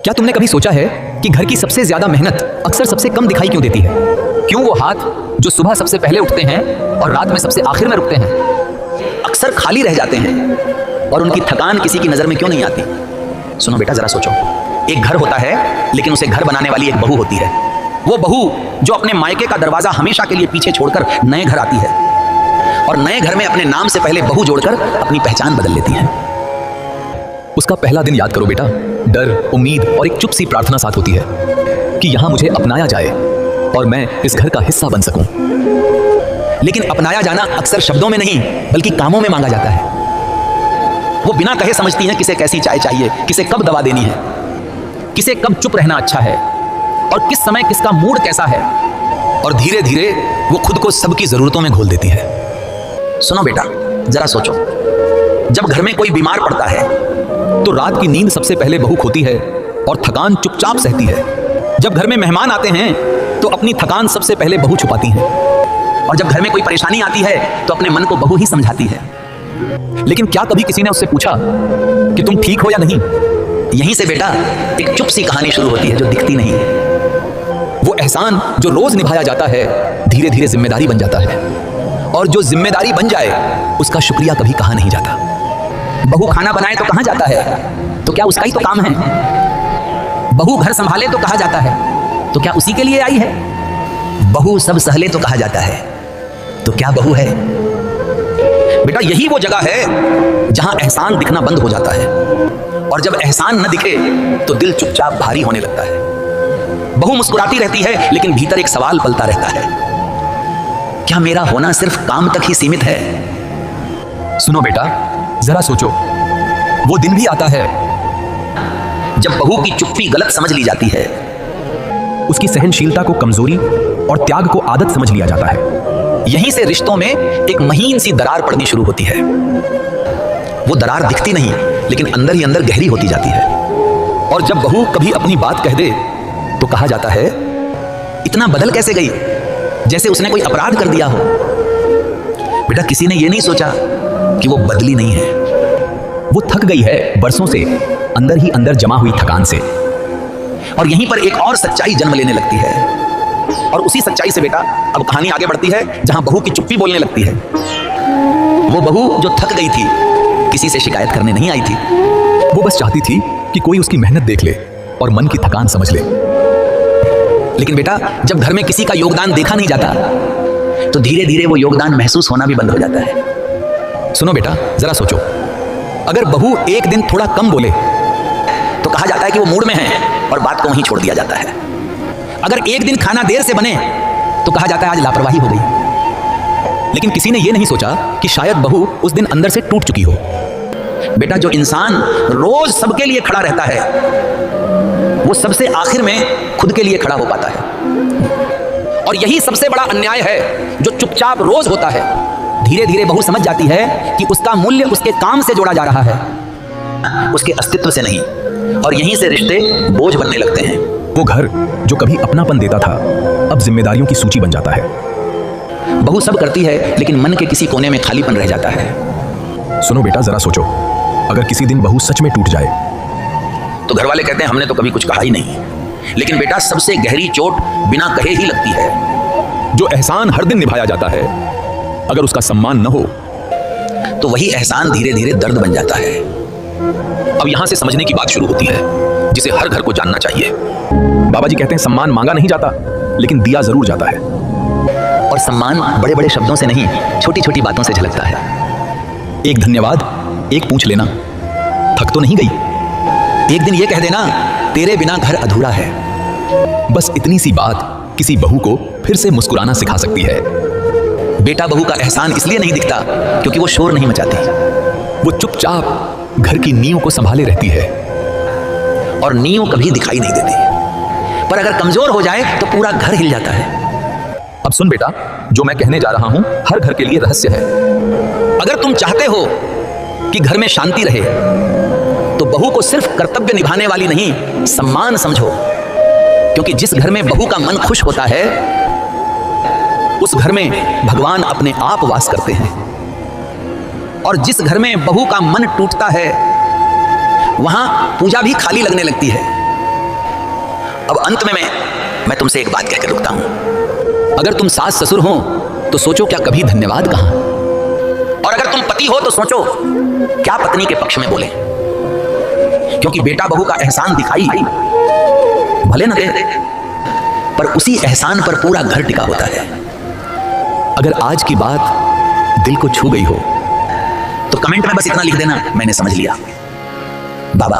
क्या तुमने कभी सोचा है कि घर की सबसे ज्यादा मेहनत अक्सर सबसे कम दिखाई क्यों देती है? क्यों वो हाथ जो सुबह सबसे पहले उठते हैं और रात में सबसे आखिर में रुकते हैं अक्सर खाली रह जाते हैं और उनकी थकान किसी की नजर में क्यों नहीं आती? सुनो बेटा, जरा सोचो। एक घर होता है लेकिन उसे घर बनाने वाली एक बहू होती है। वो बहू जो अपने मायके का दरवाजा हमेशा के लिए पीछे छोड़कर नए घर आती है और नए घर में अपने नाम से पहले बहू जोड़कर अपनी पहचान बदल लेती है। उसका पहला दिन याद करो बेटा। डर, उम्मीद और एक चुप सी प्रार्थना साथ होती है कि यहां मुझे अपनाया जाए और मैं इस घर का हिस्सा बन सकूं। लेकिन अपनाया जाना अक्सर शब्दों में नहीं बल्कि कामों में मांगा जाता है। वो बिना कहे समझती हैं किसे कैसी चाय चाहिए, किसे कब दवा देनी है, किसे कब चुप रहना अच्छा है और किस समय किसका मूड कैसा है। और धीरे धीरे वो खुद को सबकी जरूरतों में घोल देती है। सुनो बेटा, जरा सोचो। जब घर में कोई बीमार पड़ता है तो रात की नींद सबसे पहले बहू खोती है और थकान चुपचाप सहती है। जब घर में मेहमान आते हैं तो अपनी थकान सबसे पहले बहू छुपाती है और जब घर में कोई परेशानी आती है तो अपने मन को बहू ही समझाती है। लेकिन क्या कभी किसी ने उससे पूछा कि तुम ठीक हो या नहीं? यहीं से बेटा एक चुप सी कहानी शुरू होती है जो दिखती नहीं है। वो एहसान जो रोज निभाया जाता है धीरे धीरे जिम्मेदारी बन जाता है और जो जिम्मेदारी बन जाए उसका शुक्रिया कभी कहा नहीं जाता। बहू खाना बनाए तो कहा जाता है तो क्या उसका ही तो काम है? बहू घर संभाले तो कहा जाता है तो क्या उसी के लिए आई है? बहू सब सहले तो कहा जाता है तो क्या बहू है? बेटा यही वो जगह है जहां एहसान दिखना बंद हो जाता है और जब एहसान न दिखे तो दिल चुपचाप भारी होने लगता है। बहू मुस्कुराती रहती है लेकिन भीतर एक सवाल पलता रहता है, क्या मेरा होना सिर्फ काम तक ही सीमित है? सुनो बेटा, जरा सोचो। वो दिन भी आता है जब बहू की चुप्पी गलत समझ ली जाती है, उसकी सहनशीलता को कमजोरी और त्याग को आदत समझ लिया जाता है। यहीं से रिश्तों में एक महीन सी दरार पड़नी शुरू होती है। वो दरार दिखती नहीं लेकिन अंदर ही अंदर गहरी होती जाती है। और जब बहू कभी अपनी बात कह दे तो कहा जाता है, इतना बदल कैसे गई, जैसे उसने कोई अपराध कर दिया हो। बेटा किसी ने यह नहीं सोचा कि वो बदली नहीं है, वो थक गई है बरसों से अंदर ही अंदर जमा हुई थकान से। और यहीं पर एक और सच्चाई जन्म लेने लगती है और उसी सच्चाई से बेटा अब कहानी आगे बढ़ती है जहां बहू की चुप्पी बोलने लगती है। वो बहू जो थक गई थी किसी से शिकायत करने नहीं आई थी। वो बस चाहती थी कि कोई उसकी मेहनत देख ले और मन की थकान समझ ले। लेकिन बेटा जब घर में किसी का योगदान देखा नहीं जाता तो धीरे धीरे वो योगदान महसूस होना भी बंद हो जाता है। सुनो बेटा, जरा सोचो। अगर बहू एक दिन थोड़ा कम बोले तो कहा जाता है कि वो मूड में है और बात को वहीं छोड़ दिया जाता है। अगर एक दिन खाना देर से बने तो कहा जाता है आज लापरवाही हो गई। लेकिन किसी ने यह नहीं सोचा कि शायद बहू उस दिन अंदर से टूट चुकी हो। बेटा जो इंसान रोज सबके लिए खड़ा रहता है वो सबसे आखिर में खुद के लिए खड़ा हो पाता है। और यही सबसे बड़ा अन्याय है जो चुपचाप रोज होता है। धीरे धीरे बहू समझ जाती है कि उसका मूल्य उसके काम से जोड़ा जा रहा है, उसके अस्तित्व से नहीं। और यहीं से रिश्ते बोझ बनने लगते हैं। वो घर जो कभी अपनापन देता था अब जिम्मेदारियों की सूची बन जाता है। बहू सब करती है लेकिन मन के किसी कोने में खालीपन रह जाता है। सुनो बेटा, जरा सोचो। अगर किसी दिन बहू सच में टूट जाए तो घर वाले कहते हैं हमने तो कभी कुछ कहा ही नहीं। लेकिन बेटा सबसे गहरी चोट बिना कहे ही लगती है। जो एहसान हर दिन निभाया जाता है अगर उसका सम्मान न हो तो वही एहसान धीरे धीरे दर्द बन जाता है। अब यहां से समझने की बात शुरू होती है जिसे हर घर को जानना चाहिए। बाबा जी कहते हैं सम्मान मांगा नहीं जाता लेकिन दिया जरूर जाता है। और सम्मान बड़े बड़े शब्दों से नहीं, छोटी छोटी बातों से झलकता है। एक धन्यवाद, एक पूछ लेना, थक तो नहीं गई? एक दिन ये कह देना तेरे बिना घर अधूरा है। बस इतनी सी बात किसी बहू को फिर से मुस्कुराना सिखा सकती है। बेटा बहू का एहसान इसलिए नहीं दिखता क्योंकि वो शोर नहीं मचाती। वो चुपचाप घर की नींव को संभाले रहती है और नींव कभी दिखाई नहीं देती, पर अगर कमजोर हो जाए तो पूरा घर हिल जाता है। अब सुन बेटा, जो मैं कहने जा रहा हूं हर घर के लिए रहस्य है। अगर तुम चाहते हो कि घर में शांति रहे तो बहू को सिर्फ कर्तव्य निभाने वाली नहीं सम्मान समझो। क्योंकि जिस घर में बहू का मन खुश होता है उस घर में भगवान अपने आप वास करते हैं। और जिस घर में बहू का मन टूटता है वहां पूजा भी खाली लगने लगती है। अब अंत में मैं तुमसे एक बात कहकर रुकता हूं। अगर तुम सास ससुर हो तो सोचो क्या कभी धन्यवाद कहा, और अगर तुम पति हो तो सोचो क्या पत्नी के पक्ष में बोले, क्योंकि बेटा बहू का एहसान दिखाई भले न दे, पर उसी एहसान पर पूरा घर टिका होता है। अगर आज की बात दिल को छू गई हो तो कमेंट में बस इतना लिख देना, मैंने समझ लिया। बाबा।